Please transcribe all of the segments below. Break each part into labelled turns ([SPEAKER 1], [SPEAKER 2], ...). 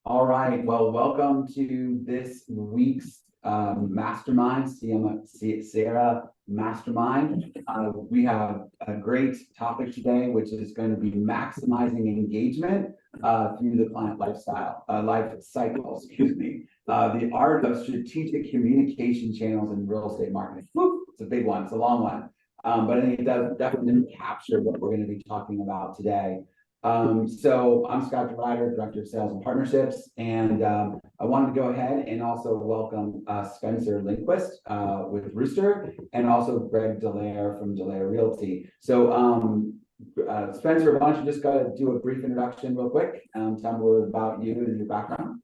[SPEAKER 1] All right. Well, welcome to this week's Mastermind, Sierra Mastermind. We have a great topic today, which is going to be maximizing engagement through the client life cycle, excuse me. The art of strategic communication channels in real estate marketing. Woo, it's a big one. It's a long one. But I think it does definitely capture what we're going to be talking about today. So I'm Scott DeRuiter, Director of Sales and Partnerships, and I wanted to go ahead and also welcome Spencer Linquist with Ruuster, and also Greg Dallaire from Dallaire Realty. So Spencer, why don't you just go do a brief introduction real quick, tell me a little about you and your background.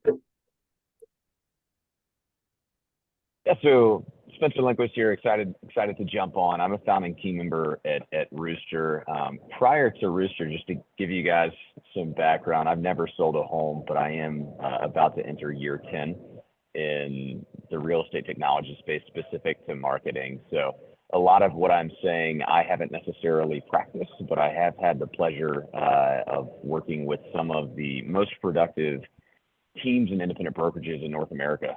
[SPEAKER 2] Yeah, so Spencer Linquist here, excited to jump on. I'm a founding team member at Ruuster. Prior to Ruuster, just to give you guys some background, I've never sold a home, but I am about to enter year 10 in the real estate technology space specific to marketing. So a lot of what I'm saying, I haven't necessarily practiced, but I have had the pleasure of working with some of the most productive teams and independent brokerages in North America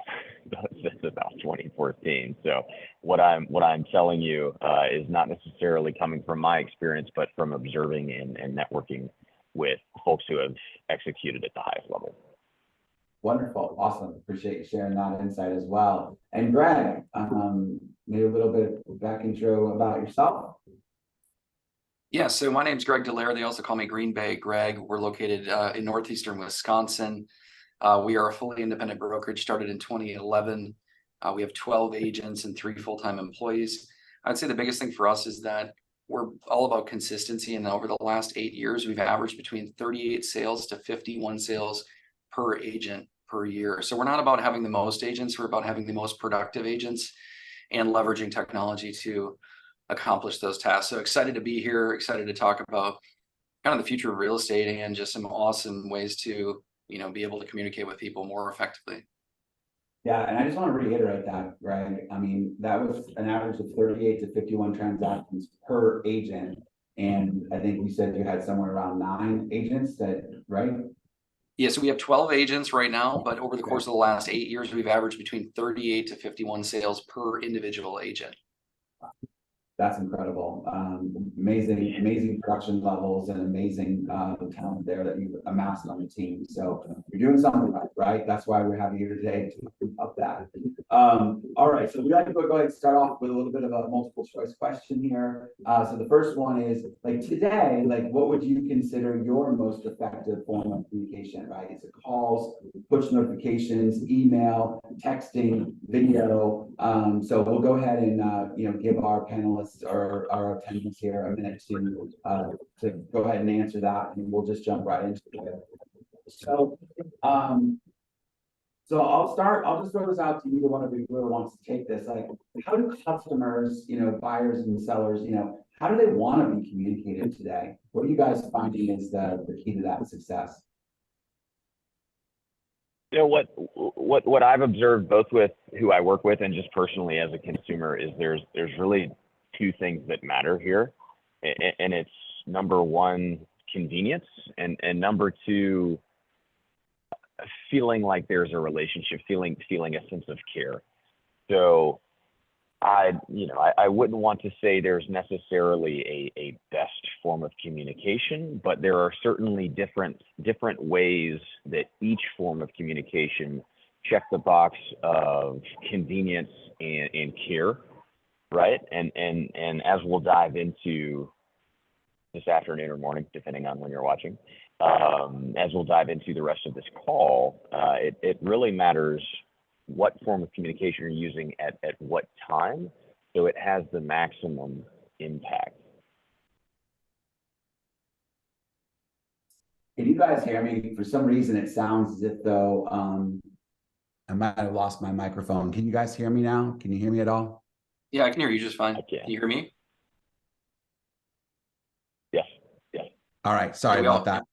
[SPEAKER 2] since about 2014. So what I'm telling you is not necessarily coming from my experience, but from observing and networking with folks who have executed at the highest level.
[SPEAKER 1] Wonderful, awesome. Appreciate you sharing that insight as well. And Greg, maybe a little bit of back intro about yourself.
[SPEAKER 3] Yeah, so my name's Greg Dallaire. They also call me Green Bay Greg. We're located in northeastern Wisconsin. We are a fully independent brokerage, started in 2011. We have 12 agents and 3 full-time employees. I'd say the biggest thing for us is that we're all about consistency. And over the last 8 years, we've averaged between 38 sales to 51 sales per agent per year. So we're not about having the most agents, we're about having the most productive agents and leveraging technology to accomplish those tasks. So excited to be here, excited to talk about kind of the future of real estate and just some awesome ways to be able to communicate with people more effectively.
[SPEAKER 1] Yeah, and I just want to reiterate that, Greg. I mean, that was an average of 38 to 51 transactions per agent. And I think you said you had somewhere around 9 agents right?
[SPEAKER 3] Yeah, so we have 12 agents right now, but over the course of the last 8 years, we've averaged between 38 to 51 sales per individual agent.
[SPEAKER 1] That's incredible. Amazing production levels and amazing talent there that you've amassed on the team. So you're doing something right? That's why we're having you today to prove up that. All right, so we'd like to go ahead and start off with a little bit of a multiple choice question here. So the first one is, today, what would you consider your most effective form of communication, right? Is it calls, push notifications, email, texting, video? So we'll go ahead and give our panelists or our attendees here a minute to go ahead and answer that, and we'll just jump right into it. So I'll start. I'll just throw this out to you, one of you who wants to take this. How do customers, buyers and sellers, how do they want to be communicated today? What are you guys finding is the key to that success?
[SPEAKER 2] What I've observed both with who I work with and just personally as a consumer is there's really 2 things that matter here, and it's number 1, convenience, and number 2, feeling like there's a relationship, feeling a sense of care. So I wouldn't want to say there's necessarily a best form of communication, but there are certainly different ways that each form of communication check the box of convenience and care, right? And as we'll dive into this afternoon or morning, depending on when you're watching, as we'll dive into the rest of this call, it really matters what form of communication you're using at what time, so it has the maximum impact.
[SPEAKER 1] Can you guys hear me? For some reason, it sounds as if though I might have lost my microphone. Can you guys hear me now? Can you hear me at all?
[SPEAKER 3] Yeah, I can hear you just fine. Can you hear me?
[SPEAKER 2] Yes.
[SPEAKER 1] All right, sorry about that.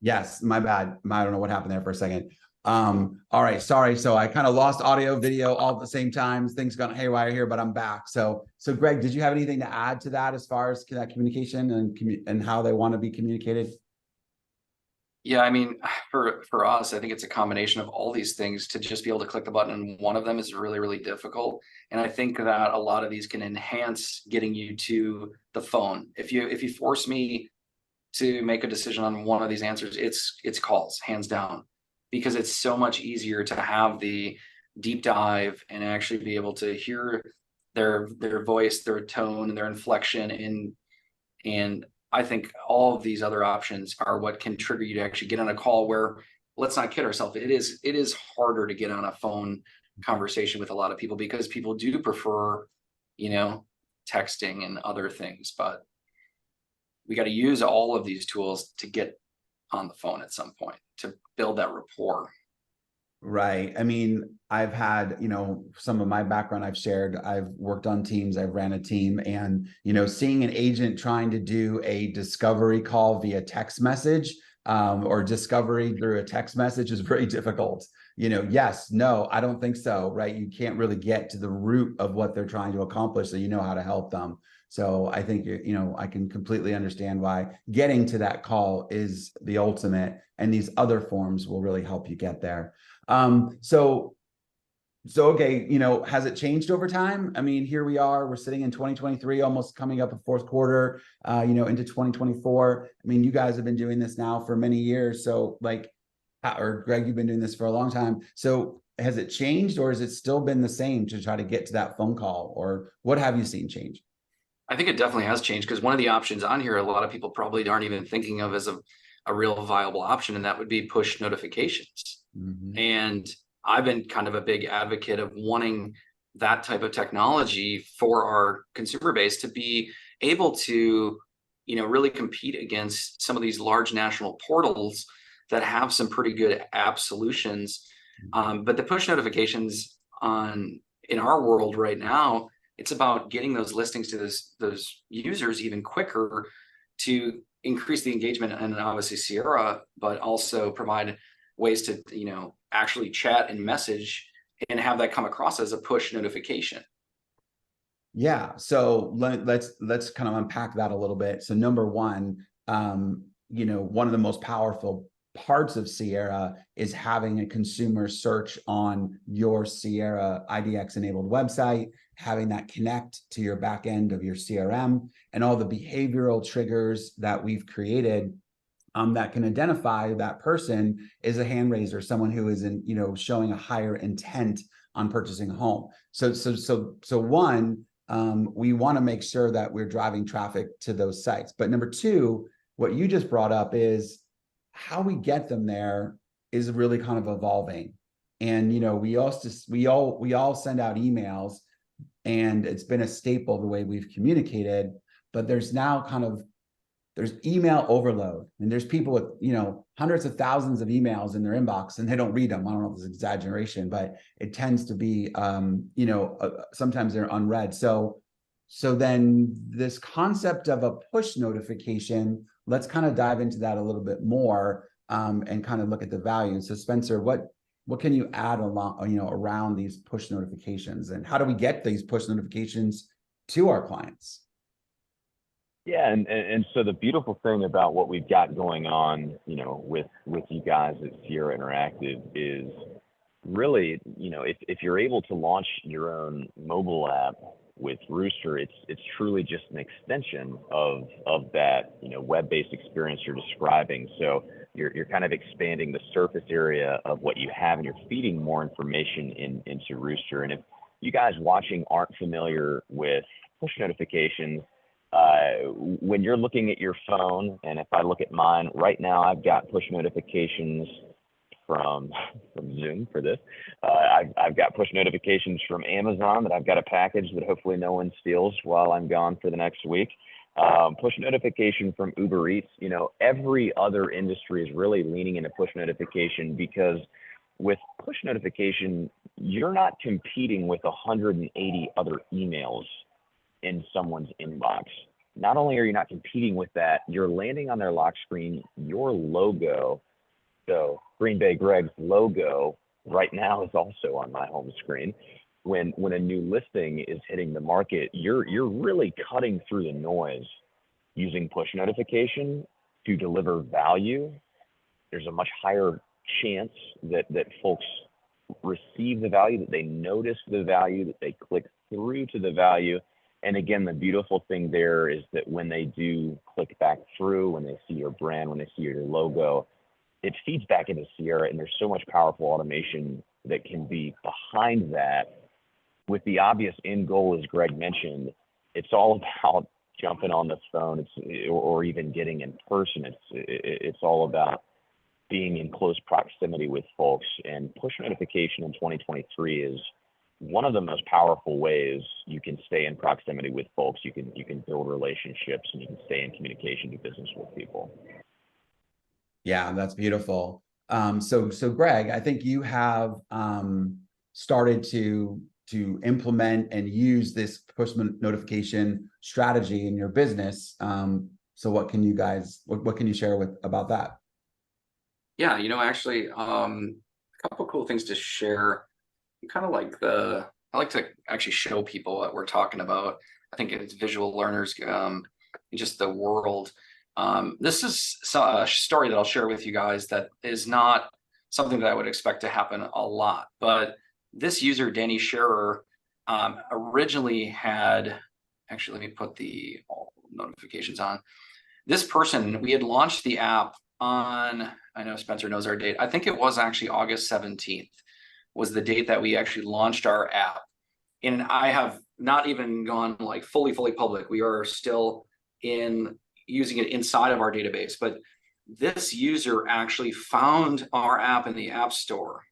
[SPEAKER 1] Yes, my bad. I don't know what happened there for a second. All right, sorry. So I kind of lost audio, video all at the same time. Things gone haywire here, but I'm back. So Greg, did you have anything to add to that as far as that communication and how they want to be communicated?
[SPEAKER 3] Yeah, I mean, for us, I think it's a combination of all these things to just be able to click the button, and one of them is really, really difficult. And I think that a lot of these can enhance getting you to the phone. If you force me to make a decision on one of these answers, it's calls, hands down, because it's so much easier to have the deep dive and actually be able to hear their voice, their tone, and their inflection, and I think all of these other options are what can trigger you to actually get on a call where, let's not kid ourselves, it is harder to get on a phone conversation with a lot of people because people do prefer, you know, texting and other things, but we got to use all of these tools to get on the phone at some point to build that rapport.
[SPEAKER 1] Right. I mean, I've had, some of my background I've shared. I've worked on teams, I've ran a team, and, seeing an agent trying to do a discovery call via text message, or discovery through a text message is very difficult. Yes, no, I don't think so. Right. You can't really get to the root of what they're trying to accomplish, so you know how to help them. So I think, I can completely understand why getting to that call is the ultimate, and these other forms will really help you get there. So okay, has it changed over time? I mean, here we are, we're sitting in 2023, almost coming up a fourth quarter, into 2024. I mean, you guys have been doing this now for many years. So or Greg, you've been doing this for a long time. So has it changed, or has it still been the same to try to get to that phone call, or what have you seen change?
[SPEAKER 3] I think it definitely has changed, because one of the options on here, a lot of people probably aren't even thinking of as a real viable option, and that would be push notifications.
[SPEAKER 1] Mm-hmm.
[SPEAKER 3] And I've been kind of a big advocate of wanting that type of technology for our consumer base to be able to, really compete against some of these large national portals that have some pretty good app solutions. But the push notifications in our world right now, it's about getting those listings to those users even quicker to increase the engagement, and obviously Sierra, but also provide ways to, actually chat and message and have that come across as a push notification.
[SPEAKER 1] Yeah. So let's kind of unpack that a little bit. So number one, one of the most powerful parts of Sierra is having a consumer search on your Sierra IDX enabled website, having that connect to your back end of your CRM, and all the behavioral triggers that we've created that can identify that person is a hand raiser, someone who is showing a higher intent on purchasing a home. So one, we want to make sure that we're driving traffic to those sites. But number two, what you just brought up is how we get them there is really kind of evolving. And we all send out emails, and it's been a staple the way we've communicated. But there's now there's email overload, and there's people with hundreds of thousands of emails in their inbox, and they don't read them. I don't know if it's exaggeration, but it tends to be sometimes they're unread. So then this concept of a push notification, let's kind of dive into that a little bit more, and kind of look at the value. So Spencer, what can you add around these push notifications, and how do we get these push notifications to our clients?
[SPEAKER 2] Yeah, and so the beautiful thing about what we've got going on, with you guys at Sierra Interactive is really, if you're able to launch your own mobile app with Ruuster, it's truly just an extension of that, web-based experience you're describing. So you're kind of expanding the surface area of what you have, and you're feeding more information into Ruuster. And if you guys watching aren't familiar with push notifications, when you're looking at your phone, and if I look at mine right now, I've got push notifications from Zoom for this. I've got push notifications from Amazon that I've got a package that hopefully no one steals while I'm gone for the next week. Push notification from Uber Eats. Every other industry is really leaning into push notification, because with push notification, you're not competing with 180 other emails in someone's inbox. Not only are you not competing with that, you're landing on their lock screen your logo. So Green Bay Greg's logo right now is also on my home screen. When a new listing is hitting the market, you're really cutting through the noise using push notification to deliver value. there's a much higher chance that folks receive the value, that they notice the value, that they click through to the value. And again, the beautiful thing there is that when they do click back through, when they see your brand, when they see your logo, it feeds back into Sierra, and there's so much powerful automation that can be behind that. With the obvious end goal, as Greg mentioned, it's all about jumping on the phone, or even getting in person. It's all about being in close proximity with folks. And push notification in 2023 is one of the most powerful ways you can stay in proximity with folks. You can build relationships, and you can stay in communication, do business with people.
[SPEAKER 1] Yeah, that's beautiful. So Greg, I think you have started to implement and use this push notification strategy in your business. So what can you share about that?
[SPEAKER 3] Yeah, actually, a couple cool things to share. Kind of like I like to actually show people what we're talking about. I think it's visual learners, just the world. This is a story that I'll share with you guys that is not something that I would expect to happen a lot. But this user, Danny Scherer, originally had, actually, let me put the notifications on. This person, we had launched the app on, I know Spencer knows our date. I think it was actually August 17th was the date that we actually launched our app. And I have not even gone like fully public. We are still using it inside of our database, but this user actually found our app in the App Store,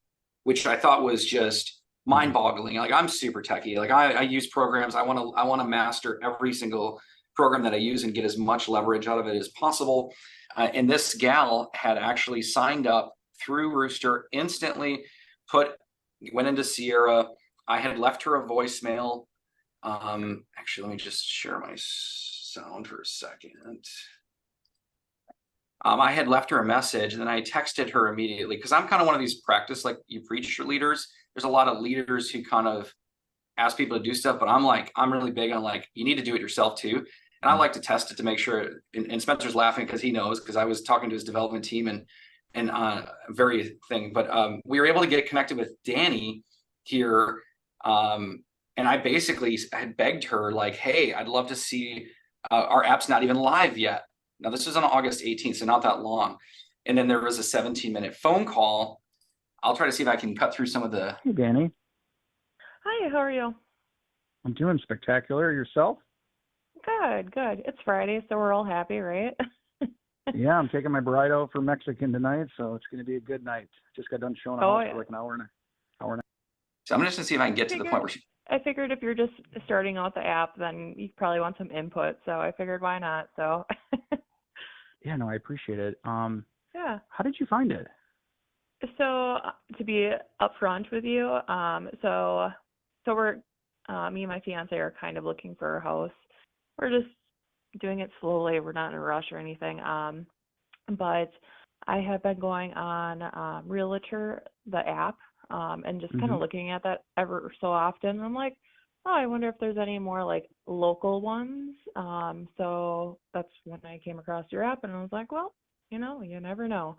[SPEAKER 3] which I thought was just mind-boggling. Like, I'm super techie. Like, I use programs. I want to master every single program that I use and get as much leverage out of it as possible. And this gal had actually signed up through Ruuster, instantly went into Sierra. I had left her a voicemail. Actually, let me just share my sound for a second. I had left her a message, and then I texted her immediately, because I'm kind of one of these practice, like you preach leaders. There's a lot of leaders who kind of ask people to do stuff, but I'm really big on, like, you need to do it yourself too. And I like to test it to make sure. And Spencer's laughing because he knows, because I was talking to his development team and very thing. But we were able to get connected with Danny here. And I basically had begged her, like, hey, I'd love to see, our app's not even live yet. Now, this was on August 18th, so not that long. And then there was a 17-minute phone call. I'll try to see if I can cut through some of the.
[SPEAKER 4] Hey, Danny.
[SPEAKER 5] Hi, how are you?
[SPEAKER 4] I'm doing spectacular. Yourself?
[SPEAKER 5] Good. It's Friday, so we're all happy, right?
[SPEAKER 4] Yeah, I'm taking my bride out for Mexican tonight, so it's going to be a good night. Just got done showing a house for like an hour and a half.
[SPEAKER 3] So I'm just going to see if I can get to the point where
[SPEAKER 5] I figured if you're just starting out the app, then you probably want some input. So I figured, why not? So.
[SPEAKER 4] Yeah, no, I appreciate it.
[SPEAKER 5] Yeah.
[SPEAKER 4] How did you find it?
[SPEAKER 5] So to be upfront with you, so we're me and my fiance are kind of looking for a house. We're just doing it slowly. We're not in a rush or anything. But I have been going on Realtor, the app, and just kind of looking at that ever so often. I'm like, oh, I wonder if there's any more like local ones. So that's when I came across your app, and I was like, well, you never know.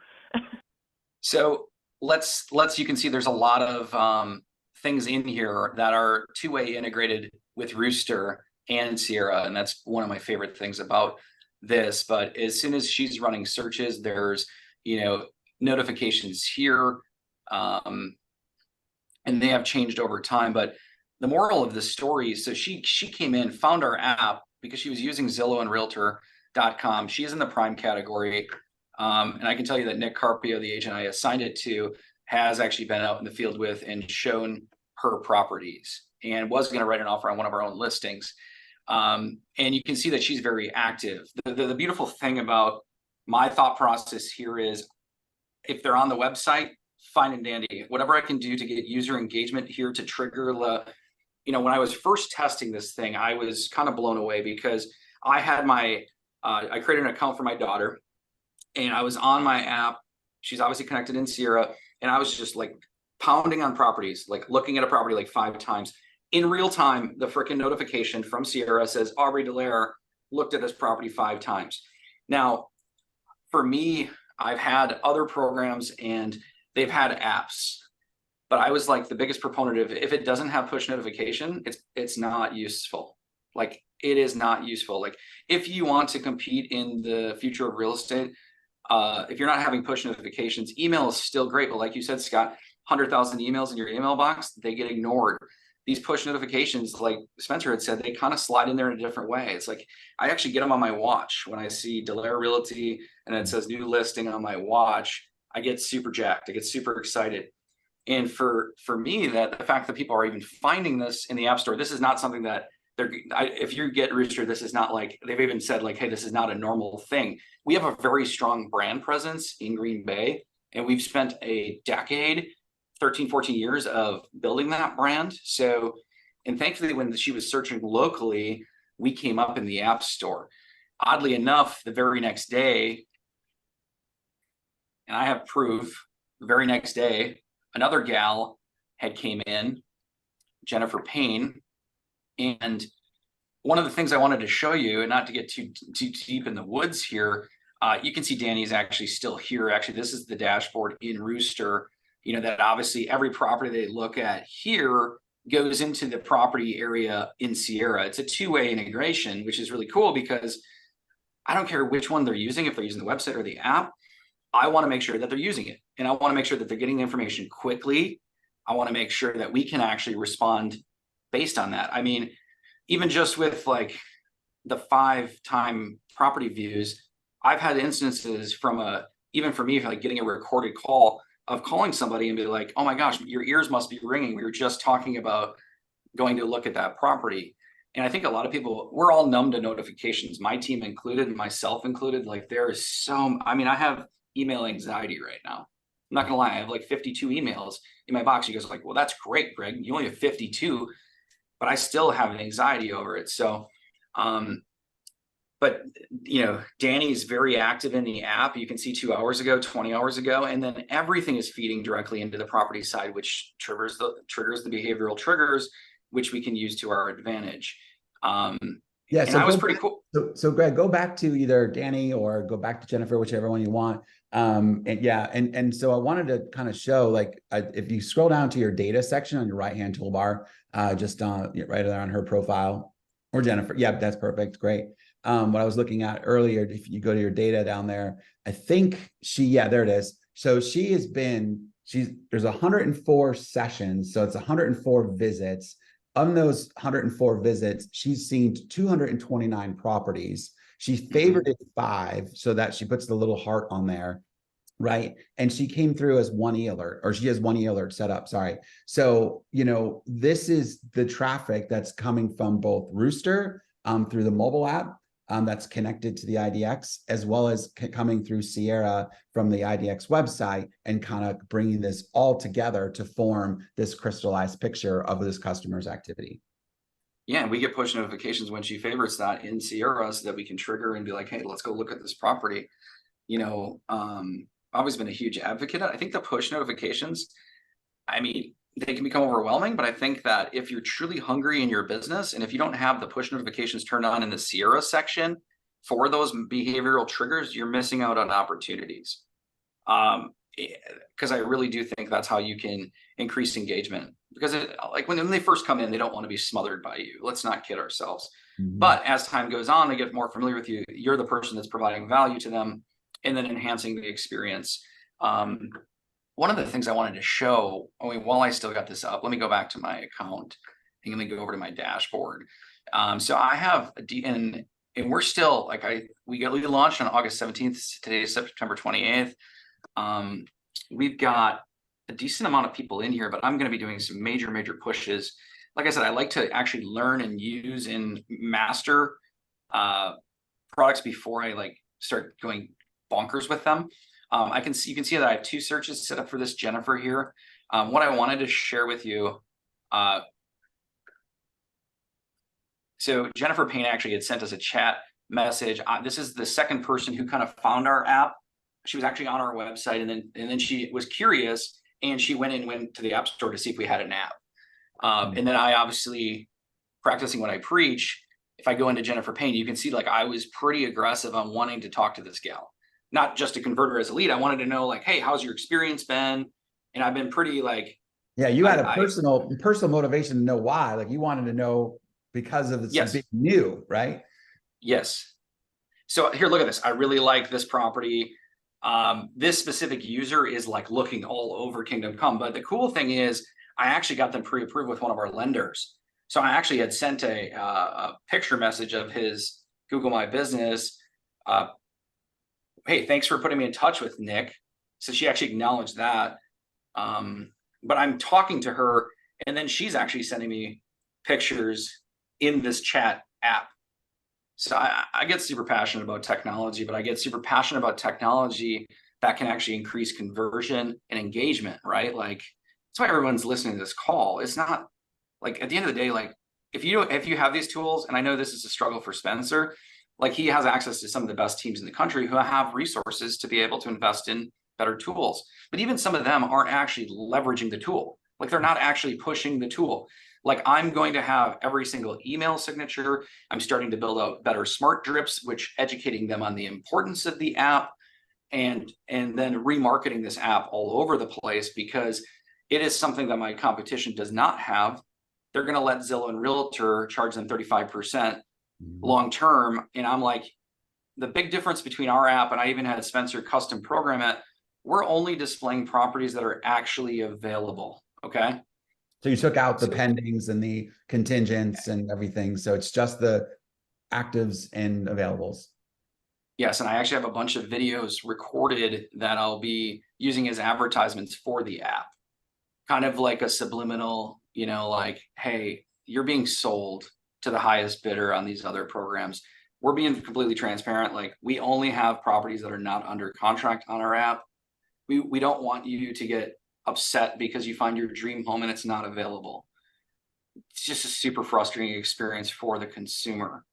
[SPEAKER 3] So you can see there's a lot of things in here that are two-way integrated with Ruuster and Sierra, and that's one of my favorite things about this. But as soon as she's running searches, there's notifications here, and they have changed over time. But the moral of the story, so she came in, found our app because she was using Zillow and Realtor.com. She is in the prime category. And I can tell you that Nick Carpio, the agent I assigned it to, has actually been out in the field with and shown her properties and was going to write an offer on one of our own listings. And you can see that she's very active. The beautiful thing about my thought process here is, if they're on the website, fine and dandy. Whatever I can do to get user engagement here to trigger when I was first testing this thing, I was kind of blown away because I had I created an account for my daughter, and I was on my app. She's obviously connected in Sierra, and I was just like pounding on properties, like looking at a property like 5 times. In real time, the freaking notification from Sierra says, Aubrey Dallaire looked at this property 5 times. Now, for me, I've had other programs and they've had apps, but I was like the biggest proponent of, if it doesn't have push notification, it's not useful. Like, it is not useful. Like, if you want to compete in the future of real estate, if you're not having push notifications, email is still great. But like you said, Scott, 100,000 emails in your email box, they get ignored. These push notifications, like Spencer had said, they kind of slide in there in a different way. It's like, I actually get them on my watch. When I see Dallaire Realty and it says new listing on my watch, I get super jacked. I get super excited. And for me, that the fact that people are even finding this in the App Store, this is not something that if you get Ruuster, this is not like, they've even said like, hey, this is not a normal thing. We have a very strong brand presence in Green Bay, and we've spent a decade, 13, 14 years of building that brand. So, and thankfully when she was searching locally, we came up in the App Store. Oddly enough, the very next day, and I have proof, the very next day, another gal had came in, Jennifer Payne. And one of the things I wanted to show you, and not to get too deep in the woods here, you can see Danny's actually still here. Actually, this is the dashboard in Ruuster. You know, that obviously every property they look at here goes into the property area in Sierra. It's a two-way integration, which is really cool because I don't care which one they're using, if they're using the website or the app. I want to make sure that they're using it. And I want to make sure that they're getting the information quickly. I want to make sure that we can actually respond based on that. I mean, even just with like the 5-time property views, I've had instances from even for me, like getting a recorded call of calling somebody and be like, oh my gosh, your ears must be ringing. We were just talking about going to look at that property. And I think a lot of people, we're all numb to notifications, my team included, myself included. Like, there is I mean, I have email anxiety right now. I'm not gonna lie, I have like 52 emails in my box. He goes like, well, that's great, Greg. You only have 52, but I still have an anxiety over it. So, but you know, Danny's very active in the app. You can see 2 hours ago, 20 hours ago, and then everything is feeding directly into the property side, which triggers the behavioral triggers, which we can use to our advantage.
[SPEAKER 1] Yeah,
[SPEAKER 3] and
[SPEAKER 1] so
[SPEAKER 3] that was pretty cool.
[SPEAKER 1] So Greg, go back to either Danny or go back to Jennifer, whichever one you want. And so I wanted to kind of show, like, if you scroll down to your data section on your right-hand toolbar, just right there on her profile, or Jennifer. Yeah, that's perfect. Great. What I was looking at earlier, if you go to your data down there, I think there it is. So there's 104 sessions. So it's 104 visits. On those 104 visits, she's seen 229 properties. She favorited 5, so that she puts the little heart on there, right? And she came through as one e-alert, or she has one e-alert set up, sorry. So, you know, this is the traffic that's coming from both Ruuster through the mobile app, that's connected to the IDX, as well as coming through Sierra from the IDX website, and kind of bringing this all together to form this crystallized picture of this customer's activity.
[SPEAKER 3] Yeah, and we get push notifications when she favorites that in Sierra, so that we can trigger and be like, hey, let's go look at this property. You know, I've always been a huge advocate. I think the push notifications, I mean, they can become overwhelming, but I think that if you're truly hungry in your business, and if you don't have the push notifications turned on in the Sierra section for those behavioral triggers, you're missing out on opportunities. Because I really do think that's how you can increase engagement. Because like when they first come in, they don't want to be smothered by you. Let's not kid ourselves. Mm-hmm. But as time goes on, they get more familiar with you. You're the person that's providing value to them, and then enhancing the experience. One of the things I wanted to show, while I still got this up, let me go back to my account and let me go over to my dashboard. So I have and we're still we launched on August 17th. Today is September 28th. We've got a decent amount of people in here, but I'm going to be doing some major pushes. Like I said, I like to actually learn and use and master products before I start going bonkers with them. You can see that I have 2 searches set up for this Jennifer here. What I wanted to share with you, so Jennifer Payne actually had sent us a chat message. This is the second person who kind of found our app. She was actually on our website, and then she was curious, and she went to the App Store to see if we had an app. And then I, obviously practicing what I preach, if I go into Jennifer Payne, you can see I was pretty aggressive on wanting to talk to this gal. not just to convert her as a lead. I wanted to know like, hey, how's your experience been? And I've been pretty like,
[SPEAKER 1] yeah, you had a personal motivation to know why. Like you wanted to know because of it's being new, right?
[SPEAKER 3] Yes. So here, look at this. I really like this property. This specific user is like looking all over Kingdom Come. But the cool thing is I actually got them pre-approved with one of our lenders. So I actually had sent a picture message of his Google My Business. Hey, thanks for putting me in touch with Nick. So she actually acknowledged that. But I'm talking to her, and then she's actually sending me pictures in this chat app. So I get super passionate about technology, but I get super passionate about technology that can actually increase conversion and engagement, right? Like that's why everyone's listening to this call. It's not like at the end of the day, like if you have these tools, and I know this is a struggle for Spencer, like he has access to some of the best teams in the country who have resources to be able to invest in better tools. But even some of them aren't actually leveraging the tool. Like they're not actually pushing the tool. Like I'm going to have every single email signature. I'm starting to build out better smart drips, which educating them on the importance of the app and then remarketing this app all over the place because it is something that my competition does not have. They're going to let Zillow and Realtor charge them 35% long term. And I'm like, the big difference between our app, and I even had Spencer custom program it, we're only displaying properties that are actually available. Okay.
[SPEAKER 1] So you took out the pendings and the contingents and everything. So it's just the actives and availables.
[SPEAKER 3] Yes. And I actually have a bunch of videos recorded that I'll be using as advertisements for the app. Kind of like a subliminal, you know, like, hey, you're being sold to the highest bidder on these other programs. We're being completely transparent. Like we only have properties that are not under contract on our app. We don't want you to get upset because you find your dream home and it's not available. It's just a super frustrating experience for the consumer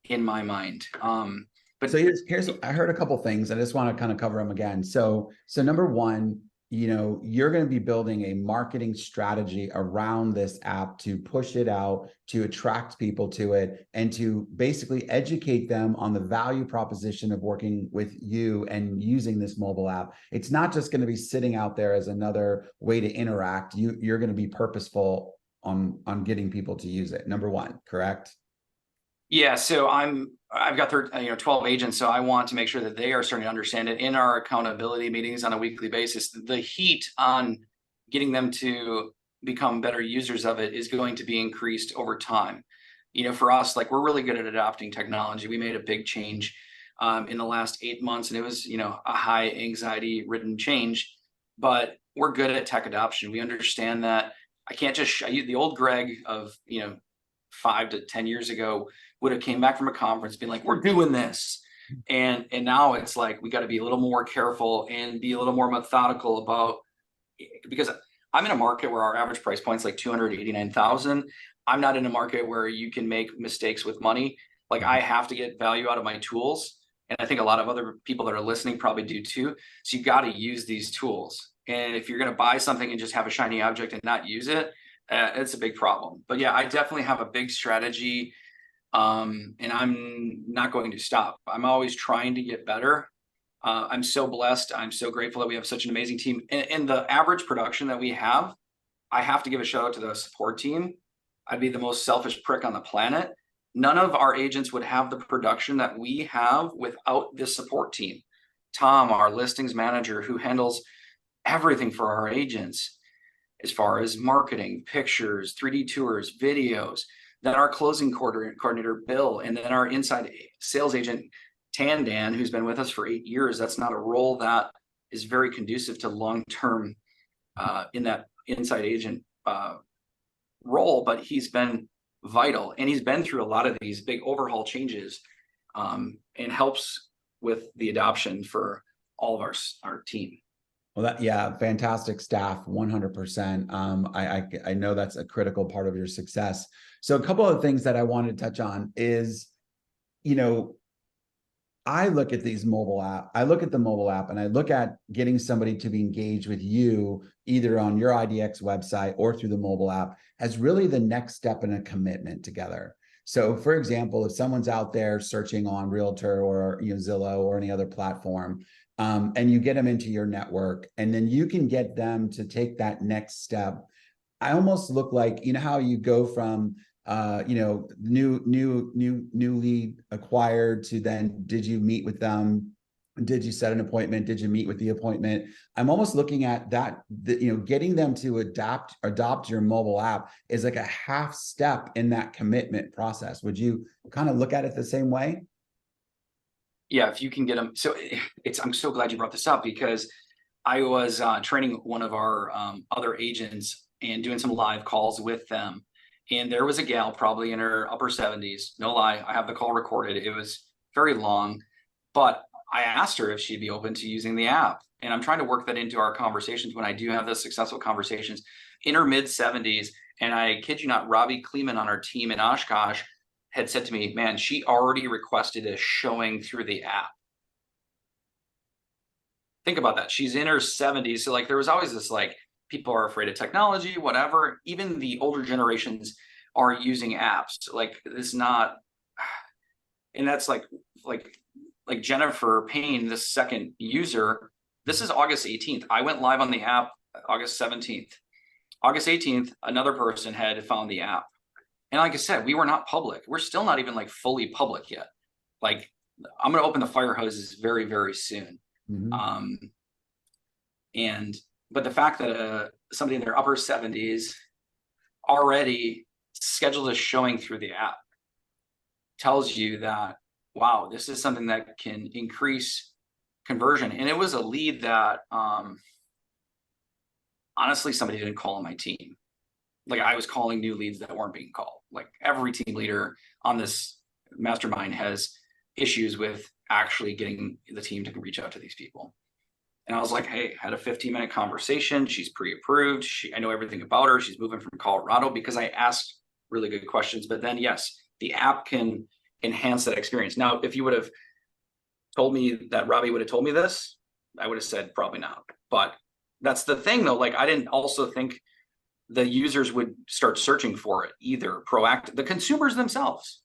[SPEAKER 3] in my mind. But
[SPEAKER 1] so here's I heard a couple things. I just want to kind of cover them again. So number one, you know, you're going to be building a marketing strategy around this app to push it out, to attract people to it, and to basically educate them on the value proposition of working with you and using this mobile app. It's not just going to be sitting out there as another way to interact. You're going to be purposeful on getting people to use it. Number one, correct?
[SPEAKER 3] Yeah, so I've got 12 agents, so I want to make sure that they are starting to understand it in our accountability meetings on a weekly basis. The heat on getting them to become better users of it is going to be increased over time. You know, for us, like we're really good at adopting technology. We made a big change in the last 8 months, and it was, you know, a high anxiety ridden change, but we're good at tech adoption. We understand that I can't just the old Greg of, you know, 5 to 10 years ago would have came back from a conference being like, we're doing this. And now it's like, we got to be a little more careful and be a little more methodical about, because I'm in a market where our average price point is like 289,000. I'm not in a market where you can make mistakes with money. Like I have to get value out of my tools. And I think a lot of other people that are listening probably do too. So you got to use these tools. And if you're going to buy something and just have a shiny object and not use it, it's a big problem. But yeah, I definitely have a big strategy. And I'm not going to stop. I'm always trying to get better. I'm so blessed. I'm so grateful that we have such an amazing team. And the average production that we have, I have to give a shout out to the support team. I'd be the most selfish prick on the planet. None of our agents would have the production that we have without this support team. Tom, our listings manager, who handles everything for our agents as far as marketing, pictures, 3D tours, videos. Then our closing coordinator, Bill, and then our inside sales agent, Tandan, who's been with us for 8 years. That's not a role that is very conducive to long-term in that inside agent role, but he's been vital. And he's been through a lot of these big overhaul changes and helps with the adoption for all of our team.
[SPEAKER 1] Well, yeah, fantastic staff, 100%. I know that's a critical part of your success. So a couple of things that I wanted to touch on is, you know, I look at the mobile app and I look at getting somebody to be engaged with you either on your IDX website or through the mobile app as really the next step in a commitment together. So for example, if someone's out there searching on Realtor or, you know, Zillow or any other platform, and you get them into your network, and then you can get them to take that next step. I almost look like, you know, how you go from, you know, newly acquired to then, did you meet with them? Did you set an appointment? Did you meet with the appointment? I'm almost looking at that, you know, getting them to adopt your mobile app is like a half step in that commitment process. Would you kind of look at it the same way?
[SPEAKER 3] Yeah, if you can get them. So I'm so glad you brought this up, because I was training one of our other agents and doing some live calls with them. And there was a gal probably in her upper 70s. No lie, I have the call recorded. It was very long, but I asked her if she'd be open to using the app. And I'm trying to work that into our conversations when I do have those successful conversations. In her mid 70s, and I kid you not, Robbie Kleeman on our team in Oshkosh had said to me, man, she already requested a showing through the app. Think about that. She's in her 70s. So like, there was always this, like, people are afraid of technology, whatever. Even the older generations are using apps. Like, it's not, and that's like Jennifer Payne, the second user. This is August 18th. I went live on the app August 17th. August 18th, another person had found the app. And like I said, we were not public. We're still not even like fully public yet. Like, I'm going to open the fire hoses very, very soon.
[SPEAKER 1] Mm-hmm.
[SPEAKER 3] But the fact that somebody in their upper 70s already scheduled a showing through the app tells you that, wow, this is something that can increase conversion. And it was a lead that honestly, somebody didn't call on my team. Like, I was calling new leads that weren't being called. Like, every team leader on this mastermind has issues with actually getting the team to reach out to these people. And I was like, hey, had a 15-minute conversation. She's pre-approved. I know everything about her. She's moving from Colorado, because I asked really good questions. But then, yes, the app can enhance that experience. Now, if you would have told me that Robbie would have told me this, I would have said probably not. But that's the thing, though. Like, I didn't also think the users would start searching for it either. Proactive, the consumers themselves,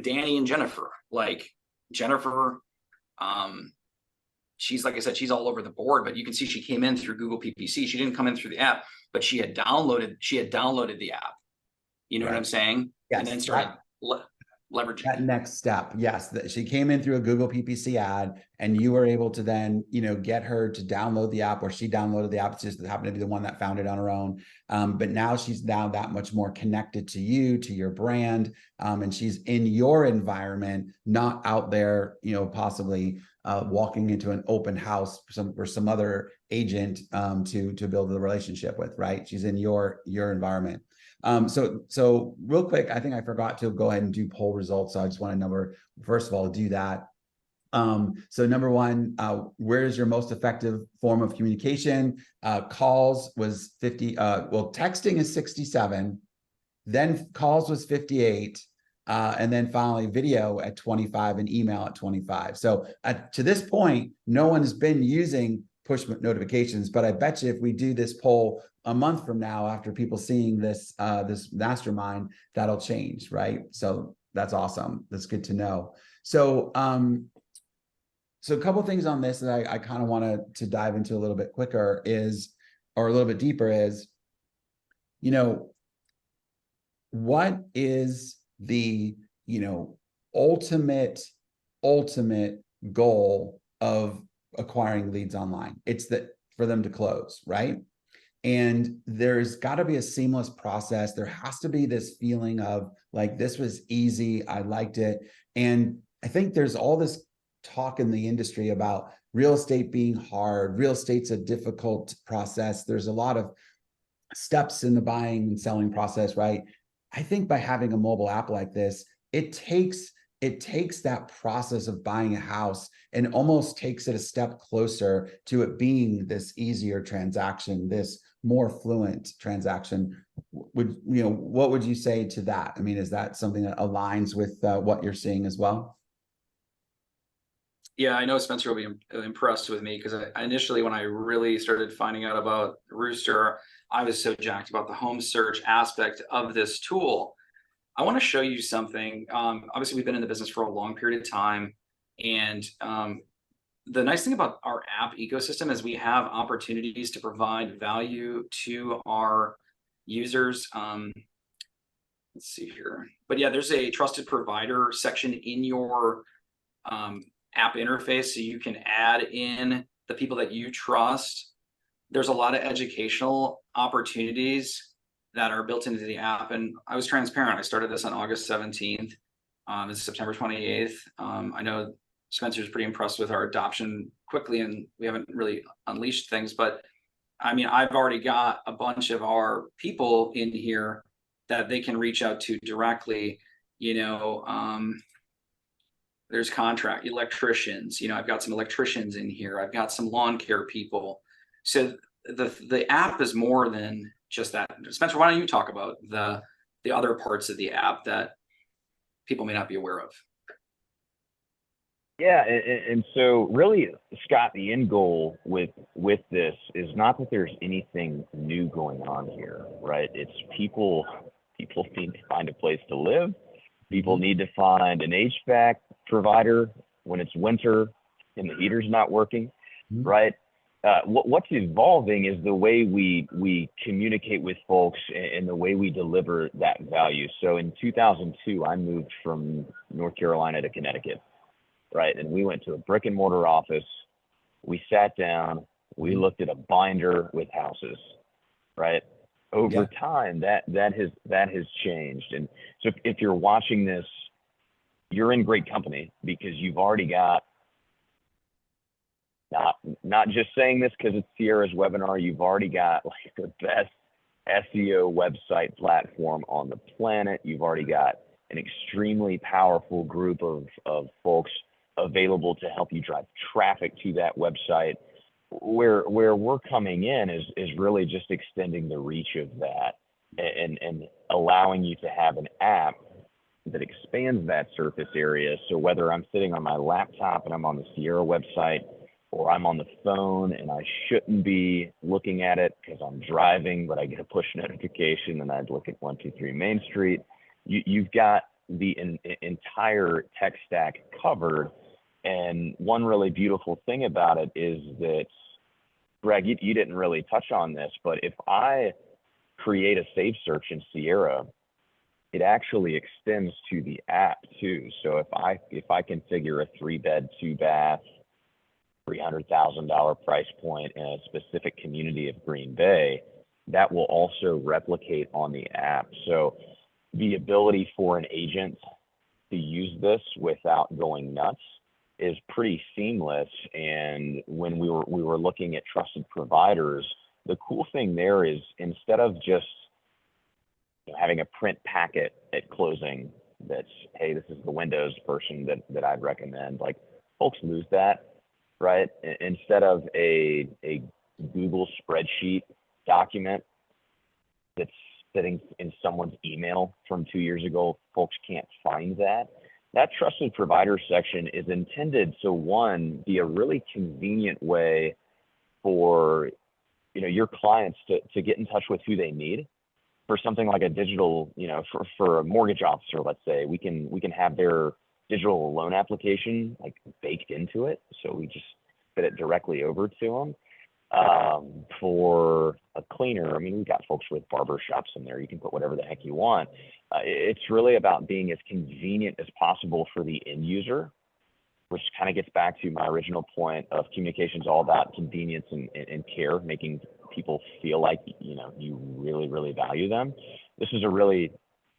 [SPEAKER 3] Danny and Jennifer. Like, Jennifer, she's, like I said, she's all over the board, but you can see she came in through Google PPC. She didn't come in through the app, but she had downloaded the app. You know what I'm saying?
[SPEAKER 1] Yes.
[SPEAKER 3] And then started leveraging
[SPEAKER 1] that next step. Yes, that she came in through a Google PPC ad, and you were able to then, you know, get her to download the app, or she downloaded the app. It's just happened to be the one that found it on her own. But now she's now that much more connected to you, to your brand, and she's in your environment, not out there, you know, possibly walking into an open house for some other agent to build the relationship with. Right? She's in your environment. So real quick, I think I forgot to go ahead and do poll results. So I just want to first of all, do that. So number one, where is your most effective form of communication? Calls was 50, well, texting is 67, then calls was 58, and then finally video at 25 and email at 25. So to this point, no one has been using push notifications, but I bet you if we do this poll a month from now, after people seeing this this mastermind, that'll change, right? So that's awesome. That's good to know. So so a couple of things on this that I kind of want to dive into a little bit quicker or a little bit deeper is, you know, what is the, you know, ultimate goal of acquiring leads online? It's that for them to close, right? And there's got to be a seamless process. There has to be this feeling of like, this was easy, I liked it. And I think there's all this talk in the industry about real estate being hard. Real estate's a difficult process. There's a lot of steps in the buying and selling process, right? I think by having a mobile app like this, it takes that process of buying a house and almost takes it a step closer to it being this easier transaction, this more fluent transaction. What would you say to that? I mean, is that something that aligns with what you're seeing as well?
[SPEAKER 3] Yeah, I know Spencer will be impressed with me, because I initially, when I really started finding out about Ruuster, I was so jacked about the home search aspect of this tool. I want to show you something. Obviously, we've been in the business for a long period of time, and the nice thing about our app ecosystem is we have opportunities to provide value to our users. Let's see here. But yeah, there's a trusted provider section in your app interface, so you can add in the people that you trust. There's a lot of educational opportunities that are built into the app. And I was transparent. I started this on August 17th. It's September 28th. I know Spencer's pretty impressed with our adoption quickly, and we haven't really unleashed things, but I mean, I've already got a bunch of our people in here that they can reach out to directly. You know, there's contract electricians, you know, I've got some electricians in here. I've got some lawn care people. So the app is more than just that. Spencer, why don't you talk about the other parts of the app that people may not be aware of?
[SPEAKER 2] Yeah, and so really, Scott, the end goal with this is not that there's anything new going on here, right? It's people need to find a place to live. People need to find an HVAC provider when it's winter and the heater's not working, right? What's evolving is the way we communicate with folks and the way we deliver that value. So in 2002, I moved from North Carolina to Connecticut, right? And we went to a brick and mortar office. We sat down, we looked at a binder with houses, right? Over time, that has changed. And so if you're watching this, you're in great company, because you've already got, not just saying this because it's Sierra's webinar, you've already got like the best SEO website platform on the planet. You've already got an extremely powerful group of folks available to help you drive traffic to that website. Where we're coming in is really just extending the reach of that and allowing you to have an app that expands that surface area. So whether I'm sitting on my laptop and I'm on the Sierra website, or I'm on the phone and I shouldn't be looking at it because I'm driving, but I get a push notification and I'd look at 123 Main Street, you've got the entire tech stack covered. And one really beautiful thing about it is that, Greg, you didn't really touch on this, but if I create a save search in Sierra, it actually extends to the app too. So if I configure a 3-bed, 2-bath, $300,000 price point in a specific community of Green Bay, that will also replicate on the app. So the ability for an agent to use this without going nuts is pretty seamless. And when we were looking at trusted providers, the cool thing there is, instead of just having a print packet at closing that's, hey, this is the Windows person that I'd recommend, like, folks lose that, right? Instead of a Google spreadsheet document that's sitting in someone's email from 2 years ago, folks can't find that. That trusted provider section is intended to, one, be a really convenient way for your clients to get in touch with who they need. For something like a digital, for a mortgage officer, let's say, we can have their digital loan application like baked into it, so we just fit it directly over to them. For a cleaner, I mean, we've got folks with barber shops in there. You can put whatever the heck you want. It's really about being as convenient as possible for the end user, which kind of gets back to my original point of communication's all about convenience and care, making people feel like, you really, really value them. This is a really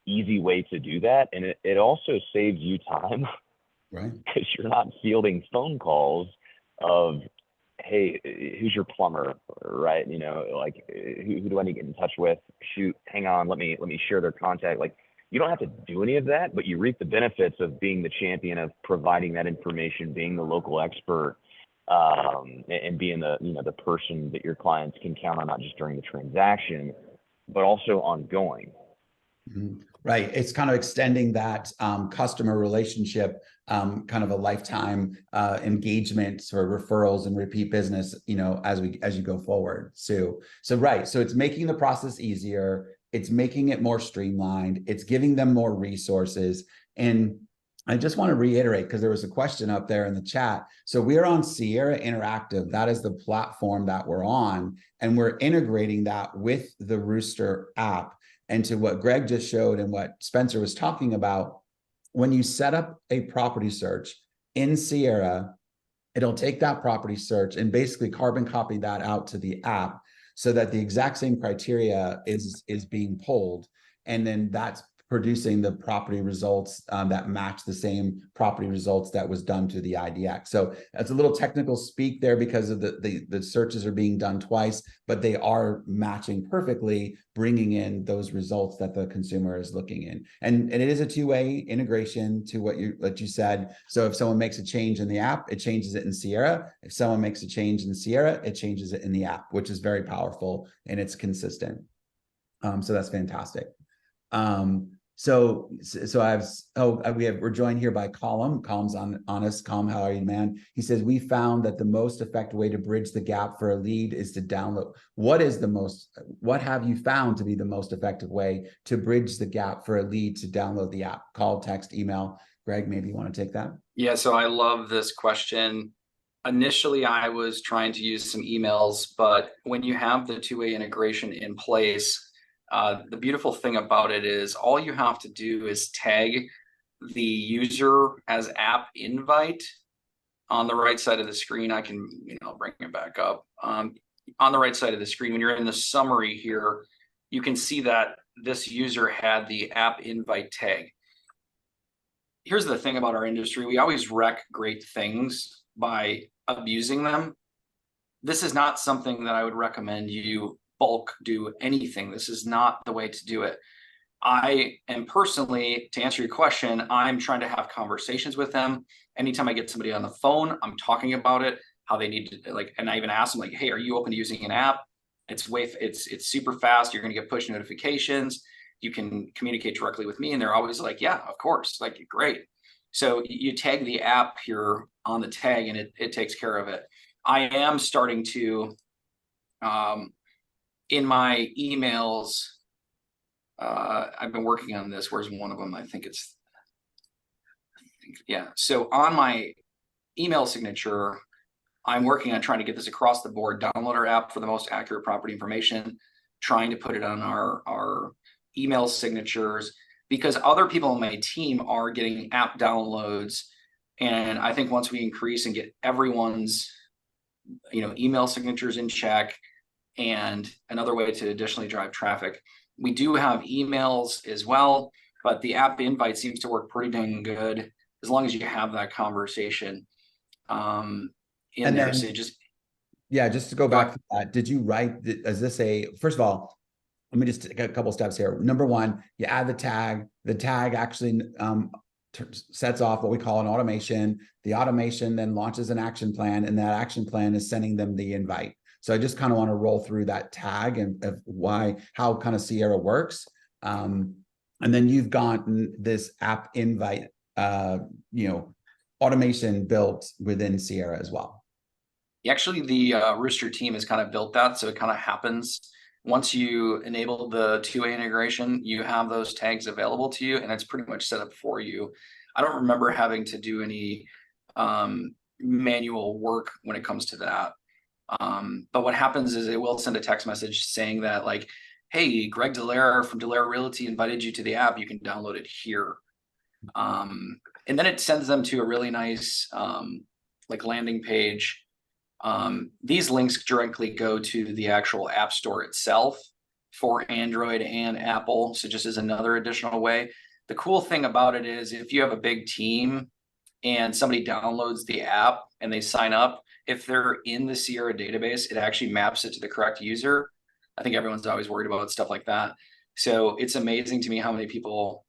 [SPEAKER 2] easy way to do that. And it also saves you time, right? Because you're not fielding phone calls of, hey, who's your plumber, right? Like, who do I need to get in touch with? Shoot, hang on, let me share their contact. Like, you don't have to do any of that, but you reap the benefits of being the champion of providing that information, being the local expert, and being the person that your clients can count on, not just during the transaction, but also ongoing.
[SPEAKER 1] Mm-hmm. Right. It's kind of extending that customer relationship, kind of a lifetime engagement for referrals and repeat business, as you go forward. So right. So it's making the process easier. It's making it more streamlined. It's giving them more resources. And I just want to reiterate, because there was a question up there in the chat. So we're on Sierra Interactive. That is the platform that we're on, and we're integrating that with the Ruuster app. And to what Greg just showed and what Spencer was talking about, when you set up a property search in Sierra, it'll take that property search and basically carbon copy that out to the app so that the exact same criteria is being pulled. And then that's producing the property results that match the same property results that was done to the IDX. So that's a little technical speak there because of the searches are being done twice, but they are matching perfectly, bringing in those results that the consumer is looking in. And it is a two-way integration to what you said. So if someone makes a change in the app, it changes it in Sierra. If someone makes a change in Sierra, it changes it in the app, which is very powerful and it's consistent. So that's fantastic. We're joined here by Colm. Colm's on us. Colm, how are you, man? He says, we found that the most effective way to bridge the gap for a lead is to download. What have you found to be the most effective way to bridge the gap for a lead to download the app? Call, text, email. Greg, maybe you want to take that?
[SPEAKER 3] Yeah, so I love this question. Initially, I was trying to use some emails, but when you have the two-way integration in place, the beautiful thing about it is all you have to do is tag the user as app invite on the right side of the screen. I can, bring it back up. On the right side of the screen, when you're in the summary here, you can see that this user had the app invite tag. Here's the thing about our industry. We always wreck great things by abusing them. This is not something that I would recommend you bulk do anything. This is not the way to do it. I am personally, to answer your question, I'm trying to have conversations with them. Anytime I get somebody on the phone, I'm talking about it, how they need to, and I even ask them, hey, are you open to using an app? It's super fast. You're going to get push notifications. You can communicate directly with me. And they're always like, yeah, of course, great. So you tag the app here on the tag and it takes care of it. I am starting to, in my emails, I've been working on this. Where's one of them? So on my email signature, I'm working on trying to get this across the board. Download our app for the most accurate property information, trying to put it on our email signatures, because other people on my team are getting app downloads. And I think once we increase and get everyone's, email signatures in check, and another way to additionally drive traffic, we do have emails as well, but the app invite seems to work pretty dang good as long as you have that conversation in there. So just
[SPEAKER 1] to go back to that, did you write, first of all, let me just take a couple steps here. Number one, you add the tag. The tag actually sets off what we call an automation. The automation then launches an action plan, and that action plan is sending them the invite. So I just kind of want to roll through that tag and how kind of Sierra works. And then you've gotten this app invite, automation built within Sierra as well.
[SPEAKER 3] Actually, the Ruuster team has kind of built that. So it kind of happens once you enable the two-way integration, you have those tags available to you, and it's pretty much set up for you. I don't remember having to do any manual work when it comes to that. But what happens is it will send a text message saying that, hey, Greg Dallaire from Dallaire Realty invited you to the app. You can download it here. And then it sends them to a really nice landing page. These links directly go to the actual app store itself for Android and Apple. So just as another additional way. The cool thing about it is if you have a big team and somebody downloads the app and they sign up, if they're in the Sierra database, it actually maps it to the correct user. I think everyone's always worried about stuff like that. So it's amazing to me how many people,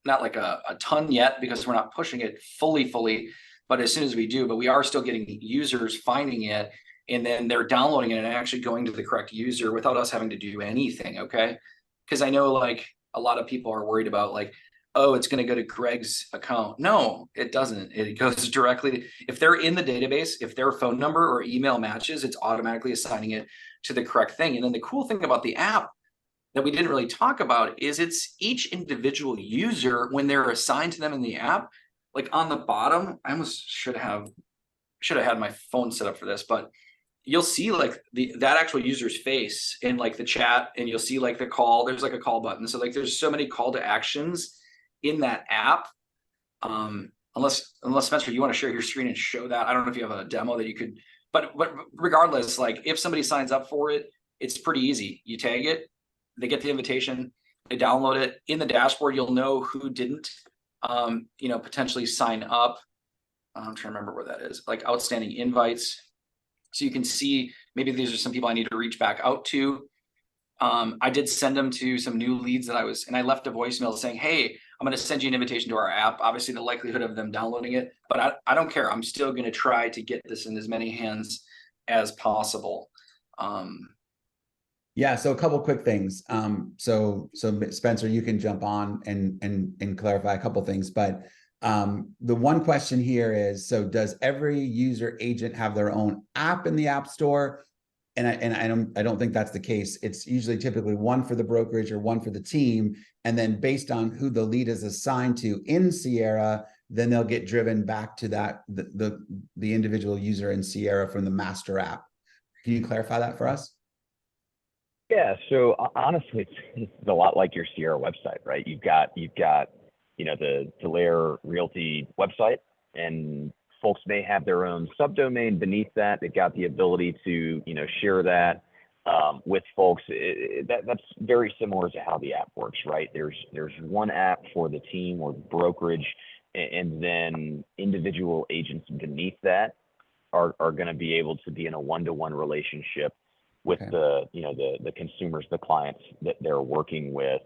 [SPEAKER 3] not like a ton yet, because we're not pushing it fully, but as soon as we do, but we are still getting users finding it, and then they're downloading it and actually going to the correct user without us having to do anything, okay? Because I know a lot of people are worried about oh, it's going to go to Greg's account. No, it doesn't. It goes directly. If they're in the database, if their phone number or email matches, it's automatically assigning it to the correct thing. And then the cool thing about the app that we didn't really talk about is it's each individual user, when they're assigned to them in the app, like on the bottom, I almost should have had my phone set up for this, but you'll see like that actual user's face in like the chat, and you'll see like the call. There's like a call button. So like there's so many call to actions in that app. Unless Spencer, you want to share your screen and show that. I don't know if you have a demo that you could, but regardless, like if somebody signs up for it, it's pretty easy. You tag it, they get the invitation, they download it. In the dashboard, you'll know who didn't, potentially sign up. I'm trying to remember where that is, like outstanding invites. So you can see maybe these are some people I need to reach back out to. I did send them to some new leads and I left a voicemail saying, hey, I'm going to send you an invitation to our app. Obviously the likelihood of them downloading it, but I don't care. I'm still going to try to get this in as many hands as possible.
[SPEAKER 1] Yeah, so a couple quick things. So Spencer, you can jump on and clarify a couple things, but the one question here is, so does every user agent have their own app in the App Store? And I don't think that's the case. It's usually typically one for the brokerage or one for the team. And then based on who the lead is assigned to in Sierra, then they'll get driven back to the individual user in Sierra from the master app. Can you clarify that for us?
[SPEAKER 2] Yeah, so honestly, it's a lot like your Sierra website, right? You've got the Dallaire Realty website, and folks may have their own subdomain beneath that. They've got the ability to share that with folks. That's very similar to how the app works, right? There's one app for the team or the brokerage, and then individual agents beneath that are going to be able to be in a one-to-one relationship with the consumers, the clients that they're working with.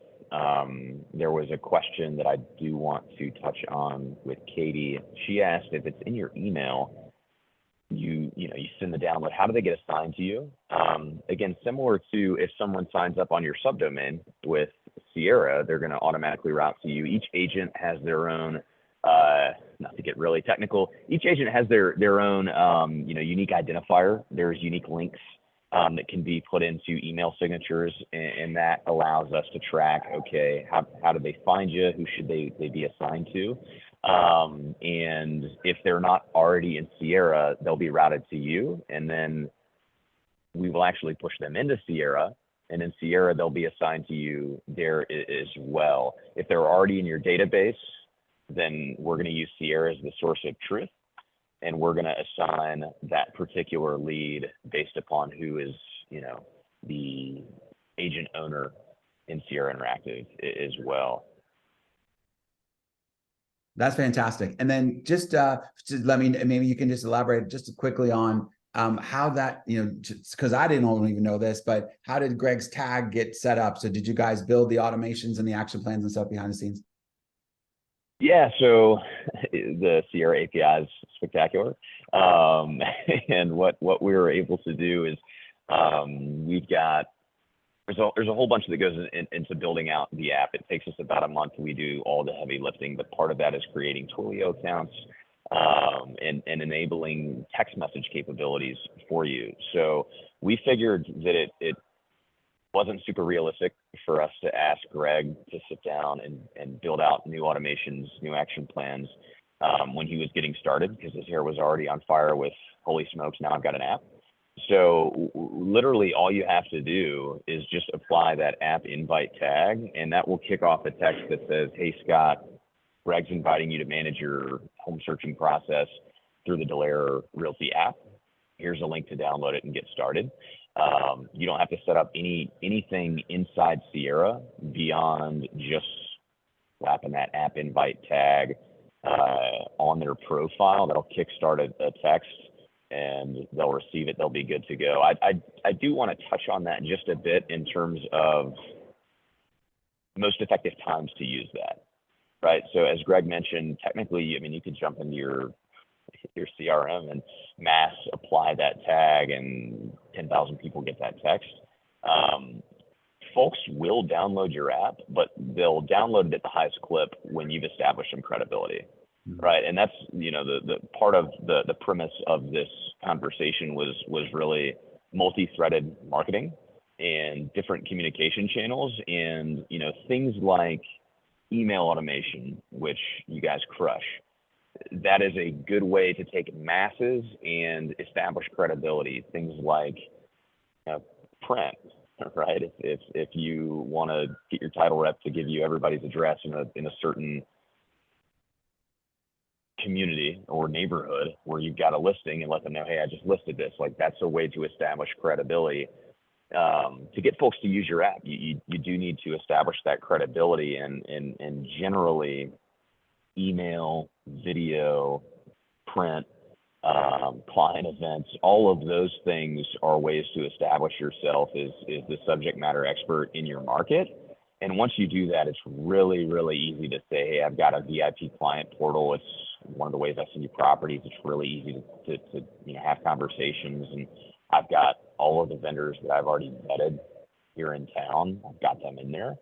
[SPEAKER 2] There was a question that I do want to touch on with Katie. She asked if it's in your email, you send the download, how do they get assigned to you? Again, similar to if someone signs up on your subdomain with Sierra, they're going to automatically route to you. Each agent has their own, not to get really technical, each agent has their own unique identifier. There's unique links that can be put into email signatures, and that allows us to track, okay, how do they find you? Who should they be assigned to? And if they're not already in Sierra, they'll be routed to you, and then we will actually push them into Sierra, and in Sierra, they'll be assigned to you there as well. If they're already in your database, then we're going to use Sierra as the source of truth, and we're going to assign that particular lead based upon who is, the agent owner in Sierra Interactive as well.
[SPEAKER 1] That's fantastic. And then just let me, maybe you can just elaborate just quickly on how that, because I didn't even know this, but how did Greg's tag get set up? So did you guys build the automations and the action plans and stuff behind the scenes?
[SPEAKER 2] Yeah, so the Sierra API is spectacular. And what we were able to do is there's a whole bunch that goes into building out the app. It takes us about a month. We do all the heavy lifting, but part of that is creating Twilio accounts and enabling text message capabilities for you. So we figured that it wasn't super realistic for us to ask Greg to sit down and build out new automations, new action plans when he was getting started, because his hair was already on fire with, holy smokes, now I've got an app. So literally all you have to do is just apply that app invite tag, and that will kick off a text that says, hey, Scott, Greg's inviting you to manage your home searching process through the Dallaire Realty app. Here's a link to download it and get started. You don't have to set up anything inside Sierra beyond just slapping that app invite tag on their profile. That'll kickstart a text, and they'll receive it. They'll be good to go. I do want to touch on that just a bit in terms of most effective times to use that, right? So as Greg mentioned, technically, you could jump into your CRM and mass apply that tag, and 10,000 people get that text. Folks will download your app, but they'll download it at the highest clip when you've established some credibility, right? And that's, the part of the premise of this conversation was really multi-threaded marketing and different communication channels, and, things like email automation, which you guys crush. that is a good way to take masses and establish credibility. Things like print, right? If you want to get your title rep to give you everybody's address in a certain community or neighborhood where you've got a listing, and let them know, hey, I just listed this. Like, that's a way to establish credibility. To get folks to use your app, you do need to establish that credibility, and generally email, video, print, client events, all of those things are ways to establish yourself as the subject matter expert in your market. And once you do that, it's really, really easy to say, hey, I've got a VIP client portal. It's one of the ways I send you properties. It's really easy to have conversations. And I've got all of the vendors that I've already vetted here in town. I've got them in there.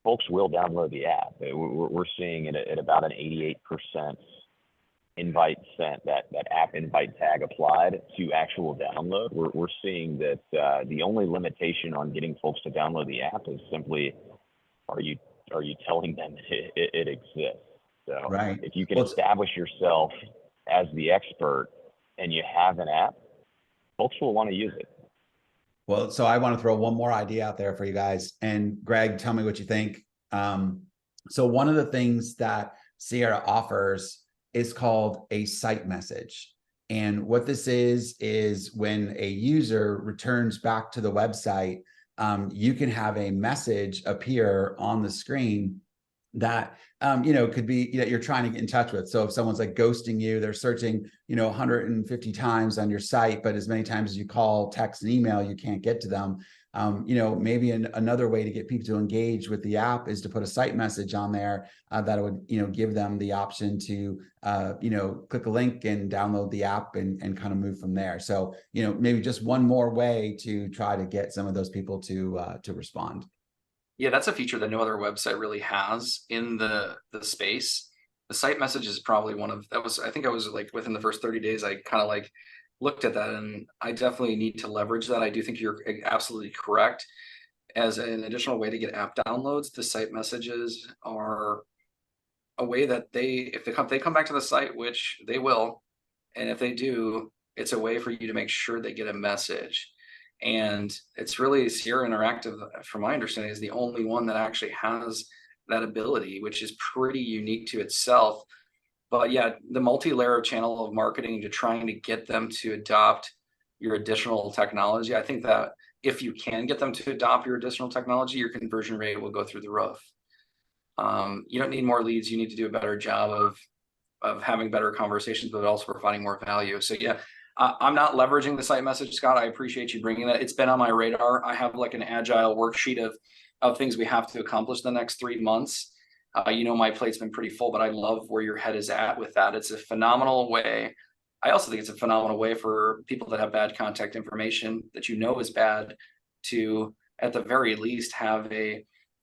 [SPEAKER 2] Folks will download the app. We're seeing it at about an 88% invite sent, that app invite tag applied to actual download. We're seeing that the only limitation on getting folks to download the app is simply, are you telling them it exists? So
[SPEAKER 1] Right.
[SPEAKER 2] If you can establish yourself as the expert and you have an app, folks will want to use it.
[SPEAKER 1] Well, so I want to throw one more idea out there for you guys. And Greg, tell me what you think. So one of the things that Sierra offers is called a site message. And what this is when a user returns back to the website, you can have a message appear on the screen that could be that you're trying to get in touch with. So if someone's like ghosting you, they're searching 150 times on your site, but as many times as you call, text, and email, you can't get to them. Maybe another way to get people to engage with the app is to put a site message on there that would give them the option to click a link and download the app and kind of move from there. So maybe just one more way to try to get some of those people to respond.
[SPEAKER 3] Yeah, that's a feature that no other website really has in the space. The site message is probably I think I was like within the first 30 days, I kind of like looked at that, and I definitely need to leverage that. I do think you're absolutely correct. As an additional way to get app downloads, the site messages are a way that if they come back to the site, which they will, and if they do, it's a way for you to make sure they get a message. And it's really Sierra Interactive, from my understanding, is the only one that actually has that ability, which is pretty unique to itself. But yeah, the multi-layer channel of marketing to trying to get them to adopt your additional technology. I think that if you can get them to adopt your additional technology, your conversion rate will go through the roof. You don't need more leads. You need to do a better job of having better conversations, but also providing more value. So yeah, I'm not leveraging the site message, Scott. I appreciate you bringing that. It's been on my radar. I have like an agile worksheet of things we have to accomplish the next 3 months. My plate's been pretty full, but I love where your head is at with that. It's a phenomenal way. I also think it's a phenomenal way for people that have bad contact information that is bad to, at the very least, have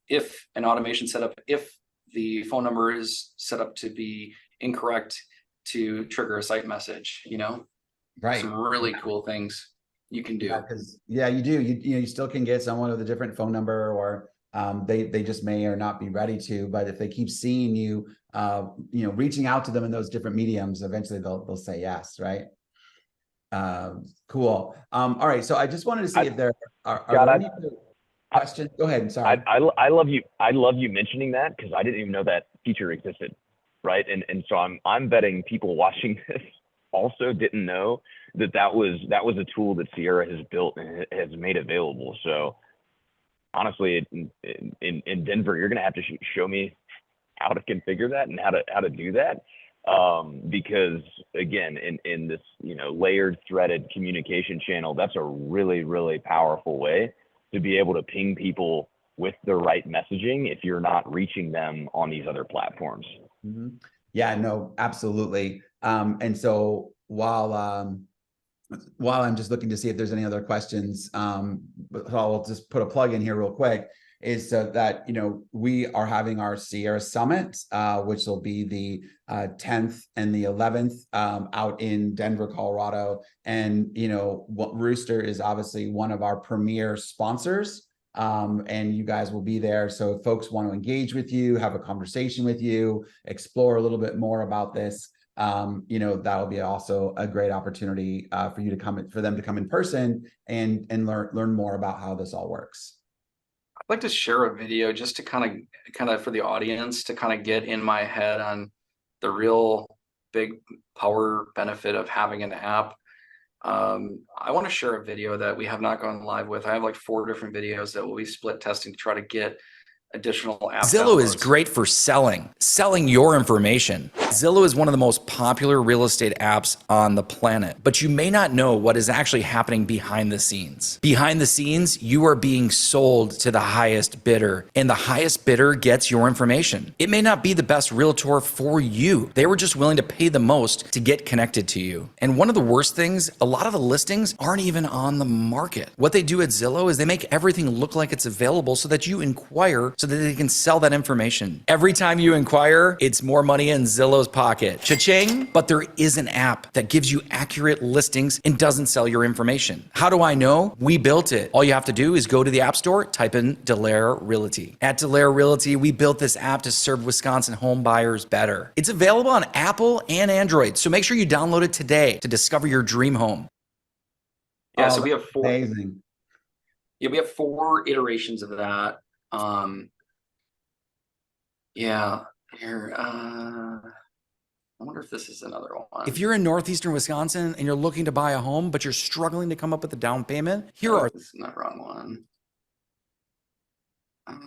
[SPEAKER 3] if an automation set up, if the phone number is set up to be incorrect, to trigger a site message,
[SPEAKER 1] Right.
[SPEAKER 3] Some really cool things you can do.
[SPEAKER 1] Yeah, you do. You still can get someone with a different phone number, or they just may or not be ready to. But if they keep seeing you, reaching out to them in those different mediums, eventually they'll say yes, right? Cool. All right. So I just wanted to see if there are there any questions. Go ahead. Sorry.
[SPEAKER 2] I love you mentioning that, because I didn't even know that feature existed, right? And so I'm betting people watching this also didn't know that was a tool that Sierra has built and has made available. So honestly, in Denver, you're going to have to show me how to configure that and how to do that. Because again, in this, layered threaded communication channel, that's a really, really powerful way to be able to ping people with the right messaging if you're not reaching them on these other platforms.
[SPEAKER 1] Mm-hmm. Yeah, no, absolutely. And so while I'm just looking to see if there's any other questions, but I'll just put a plug in here real quick, is that, we are having our Sierra Summit, which will be the 10th and the 11th out in Denver, Colorado. And, Ruuster is obviously one of our premier sponsors and you guys will be there. So if folks want to engage with you, have a conversation with you, explore a little bit more about this, you know, that will be also a great opportunity for you to for them to come in person and learn more about how this all works.
[SPEAKER 3] I'd like to share a video just to kind of for the audience to kind of get in my head on the real big power benefit of having an app. I want to share a video that we have not gone live with. I have like 4 different videos that will be split testing to try to get additional app
[SPEAKER 6] Zillow is
[SPEAKER 3] downloads.
[SPEAKER 6] great for selling your information. Zillow is one of the most popular real estate apps on the planet, but you may not know what is actually happening behind the scenes. Behind the scenes, you are being sold to the highest bidder, and the highest bidder gets your information. It may not be the best realtor for you. They were just willing to pay the most to get connected to you. And one of the worst things, a lot of the listings aren't even on the market. What they do at Zillow is they make everything look like it's available so that you inquire so that they can sell that information. Every time you inquire, it's more money in Zillow's pocket. Cha-ching! But there is an app that gives you accurate listings and doesn't sell your information. How do I know? We built it. All you have to do is go to the App Store, type in Dallaire Realty. At Dallaire Realty, we built this app to serve Wisconsin home buyers better. It's available on Apple and Android, so make sure you download it today to discover your dream home.
[SPEAKER 3] Yeah, so we have 4.
[SPEAKER 1] Amazing.
[SPEAKER 3] Yeah, we have 4 iterations of that. Yeah, here, I wonder if this is another one.
[SPEAKER 6] If you're in northeastern Wisconsin and you're looking to buy a home, but you're struggling to come up with a down payment, here are...
[SPEAKER 3] This is not the wrong one. Let's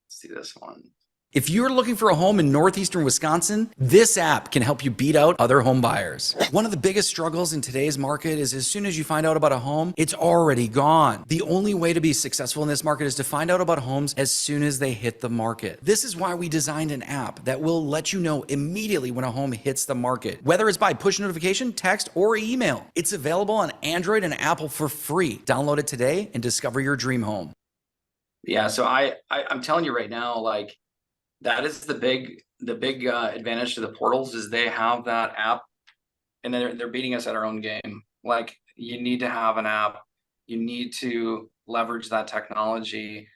[SPEAKER 3] see this one.
[SPEAKER 6] If you're looking for a home in northeastern Wisconsin, this app can help you beat out other home buyers. One of the biggest struggles in today's market is as soon as you find out about a home, it's already gone. The only way to be successful in this market is to find out about homes as soon as they hit the market. This is why we designed an app that will let you know immediately when a home hits the market, whether it's by push notification, text, or email. It's available on Android and Apple for free. Download it today and discover your dream home.
[SPEAKER 3] Yeah, so I'm telling you right now, like, that is the big advantage to the portals is they have that app, and they're beating us at our own game. Like, you need to have an app, you need to leverage that technology.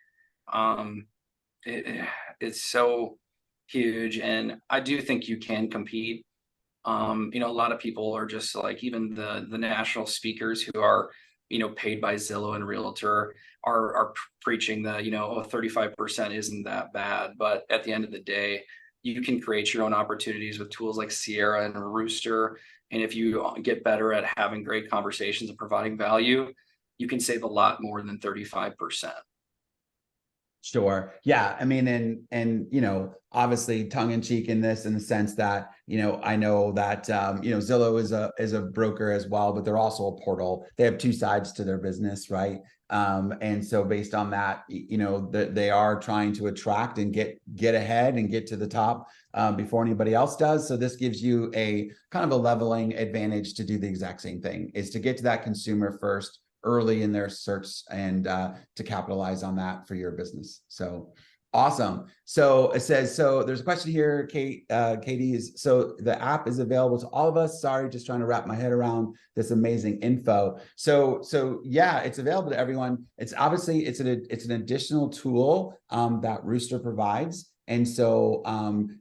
[SPEAKER 3] It's so huge, and I do think you can compete. You know, a lot of people are just like, even the national speakers who are, you know, paid by Zillow and Realtor are preaching that, you know, 35% isn't that bad. But at the end of the day, you can create your own opportunities with tools like Sierra and Ruuster. And if you get better at having great conversations and providing value, you can save a lot more than 35%.
[SPEAKER 1] Sure. Yeah. I mean, and, you know, obviously tongue in cheek in this, in the sense that, you know, I know that, you know, Zillow is a broker as well, but they're also a portal. They have 2 sides to their business. Right. And so based on that, you know, they are trying to attract and get ahead and get to the top before anybody else does. So this gives you a kind of a leveling advantage to do the exact same thing, is to get to that consumer first, early in their search, and to capitalize on that for your business. So awesome. So it says, so there's a question here, Katie, is, so the app is available to all of us. Sorry, just trying to wrap my head around this amazing info. So yeah, it's available to everyone. It's obviously, it's an additional tool that Ruuster provides. And so,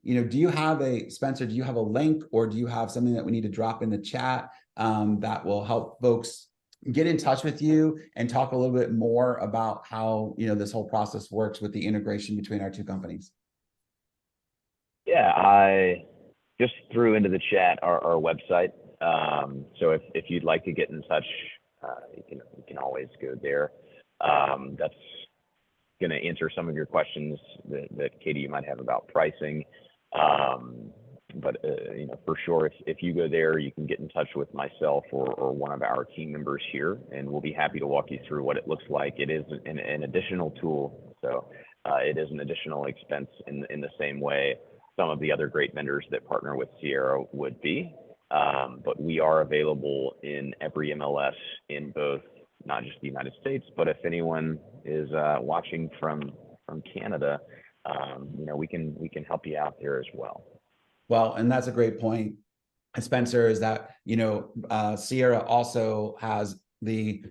[SPEAKER 1] you know, do you have Spencer, do you have a link, or do you have something that we need to drop in the chat that will help folks get in touch with you and talk a little bit more about how, you know, this whole process works with the integration between our 2 companies?
[SPEAKER 2] Yeah, I just threw into the chat our website. So if you'd like to get in touch, you can always go there. That's going to answer some of your questions that Katie, you might have about pricing. But you know, for sure, if you go there, you can get in touch with myself or one of our team members here, and we'll be happy to walk you through what it looks like. It is an additional tool, so it is an additional expense in the same way some of the other great vendors that partner with Sierra would be. But we are available in every MLS in both, not just the United States, but if anyone is watching from Canada, you know, we can help you out there as well.
[SPEAKER 1] Well, and that's a great point, Spencer, is that, you know, Sierra also has the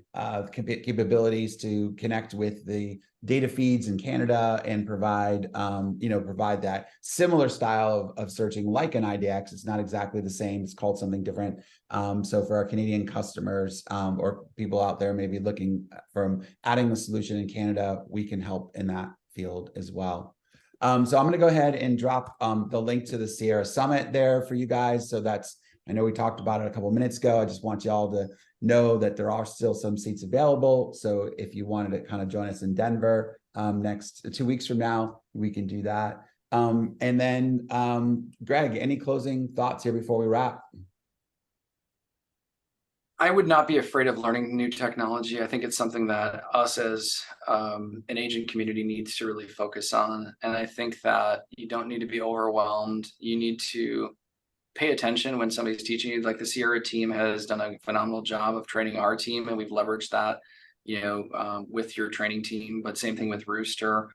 [SPEAKER 1] capabilities to connect with the data feeds in Canada and provide, provide that similar style of searching like an IDX. It's not exactly the same. It's called something different. So for our Canadian customers or people out there maybe looking from adding the solution in Canada, we can help in that field as well. So I'm going to go ahead and drop the link to the Sierra Summit there for you guys. So that's, I know we talked about it a couple of minutes ago. I just want y'all to know that there are still some seats available. So if you wanted to kind of join us in Denver next 2 weeks from now, we can do that. And then Greg, any closing thoughts here before we wrap?
[SPEAKER 3] I would not be afraid of learning new technology. I think it's something that us as an agent community needs to really focus on. And I think that you don't need to be overwhelmed. You need to pay attention when somebody's teaching you. Like the Sierra team has done a phenomenal job of training our team, and we've leveraged that, with your training team, but same thing with Ruuster.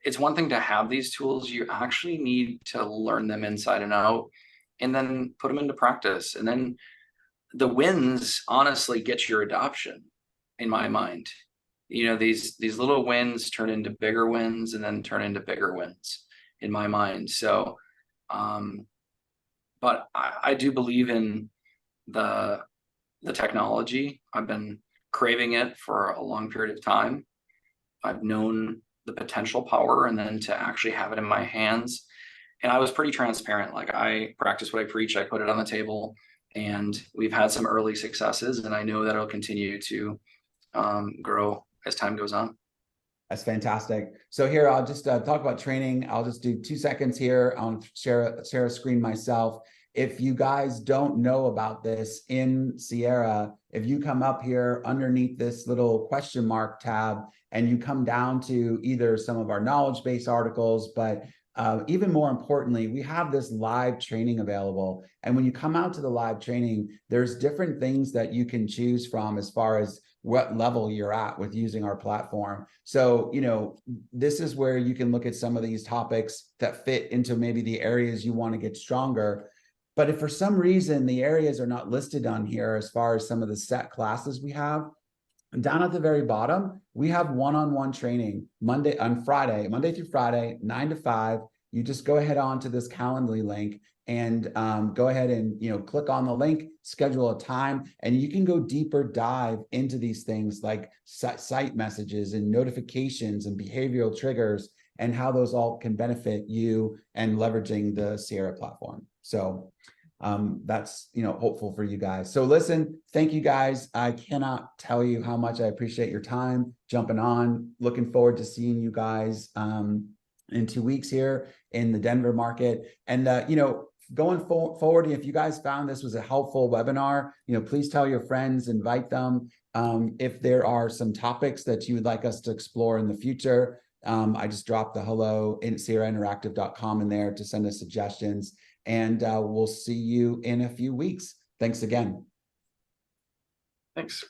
[SPEAKER 3] It's one thing to have these tools. You actually need to learn them inside and out and then put them into practice. And then the wins honestly get your adoption, in my mind. These little wins turn into bigger wins and then turn into bigger wins, in my mind. So, but I do believe in the technology. I've been craving it for a long period of time. I've known the potential power, and then to actually have it in my hands. And I was pretty transparent. Like, I practice what I preach. I put it on the table, and we've had some early successes, and I know that it'll continue to grow as time goes on.
[SPEAKER 1] That's fantastic. So here, I'll just talk about training. I'll just do 2 seconds here. I'll share a screen myself. If you guys don't know about this in Sierra, if you come up here underneath this little question mark tab and you come down to either some of our knowledge base articles, but even more importantly, we have this live training available. And when you come out to the live training, there's different things that you can choose from as far as what level you're at with using our platform. So, this is where you can look at some of these topics that fit into maybe the areas you want to get stronger. But if for some reason the areas are not listed on here as far as some of the set classes we have, down at the very bottom, we have one-on-one training Monday through Friday, 9 to 5. You just go ahead onto this Calendly link and go ahead and click on the link, schedule a time, and you can go deeper dive into these things like site messages and notifications and behavioral triggers and how those all can benefit you and leveraging the Sierra platform. So that's hopeful for you guys. So listen, thank you guys. I cannot tell you how much I appreciate your time jumping on. Looking forward to seeing you guys in 2 weeks here in the Denver market. And going forward, if you guys found this was a helpful webinar, please tell your friends, invite them. If there are some topics that you would like us to explore in the future, I just dropped the hello in SierraInteractive.com in there to send us suggestions. And we'll see you in a few weeks. Thanks again.
[SPEAKER 3] Thanks.